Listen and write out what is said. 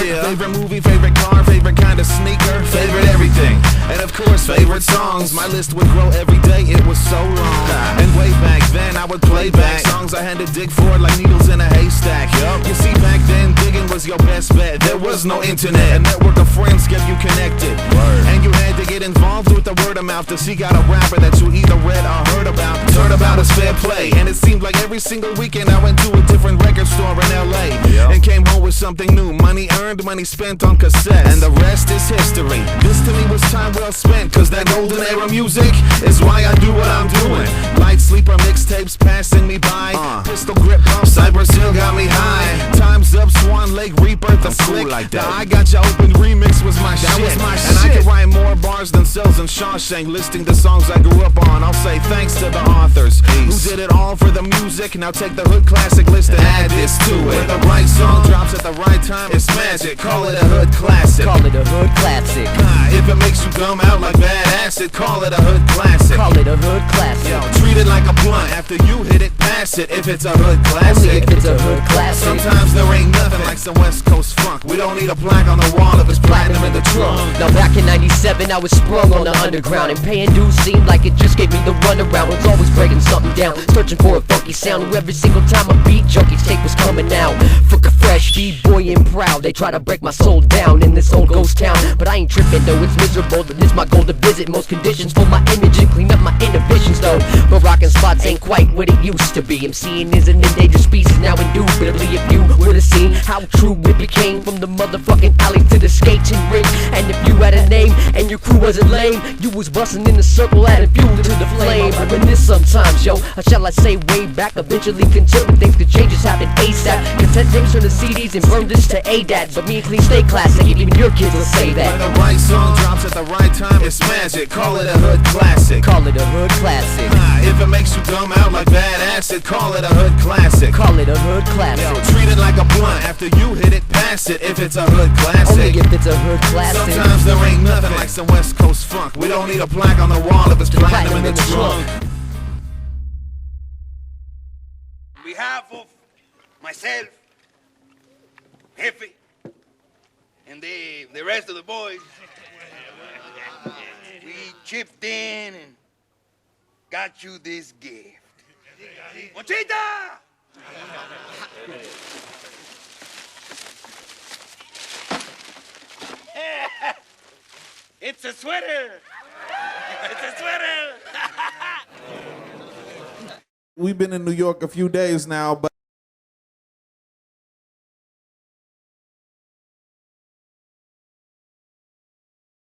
Yeah. Favorite movie, favorite car, favorite kind of sneaker, favorite everything. And of course, favorite songs. My list would grow every day, it was so long. And way back then, I would play back songs I had to dig for like needles in a haystack. You see, back then, digging was your best bet. There was no internet. A network of friends kept you connected. And you had to get involved with the word of mouth to seek out a rapper that you either read or heard about. Heard about as fair play. And it seemed like every single weekend I went to a different record store in LA. And came home with something new. Money earned, money spent on cassettes. And the rest is history. This to me was time well spent, cause that golden era music is why I do what I'm doing. Light sleeper mixtapes passing me by. Pistol grip pump, Cypress Hill got me high. Time's Up, Swan Lake, Rebirth, the slick. Cool like that. Now I Got Ya Open remix was my shit. And I can write more bars than cells in Shawshank, listing the songs I grew up on. I'll say thanks to the authors who did it all for the music. Now take the hood classic list and add this to it. When the right song drops at the right time, it's magic. Call it a hood classic. Call it a hood classic. If it makes you dumb out like bad acid, call it a hood classic. Call it a hood classic. Yo, treat it like a blunt. After you hit it, pass it. If it's a hood classic. Only if it's a hood classic. Sometimes there ain't nothing like some West Coast funk. We don't need a plaque on the wall if it's platinum in the trunk. Now back in '97, I was sprung on the underground, and paying dues seemed like it just gave me the runaround. Was always breaking something down, searching for a funky sound. Every single time a beat junkies tape was coming out, fuck a fresh B-boy and proud. They try to break my soul down in this old ghost town, but I ain't tripping though. It's miserable, but it's my goal to visit most conditions for my image and clean up my inhibitions though. But rockin' spots ain't quite what it used to be. MCing is an endangered species now, indubitably. If you would've seen how true it became, from the motherfucking alley to the skating rink. And if you had a name and your crew wasn't lame, you was bustin' in the circle, adding fuel to the flame. I reminisce sometimes, yo, or shall I say way back. Eventually considered things could change, just happen ASAP. Cassette tapes from the CDs and burned this to ADAT. But me and Cleen stay classic, even your kids will say that. When the right song drops at the right time, it's magic. Call it a hood classic. Call it a hood classic. If it makes you dumb out like bad acid, call it a hood classic. Call it a hood classic. Yo, treat it like a blunt. After you hit it, pass it. If it's a hood classic. Only if it's a hood classic. Sometimes there ain't nothing like some West Coast funk. We don't need a plaque on the wall if it's platinum in the trunk. On behalf of myself, Jefe, and the rest of the boys, we chipped in and got you this gift. Mochita! It's a sweater! It's a sweater! We've been in New York a few days now, but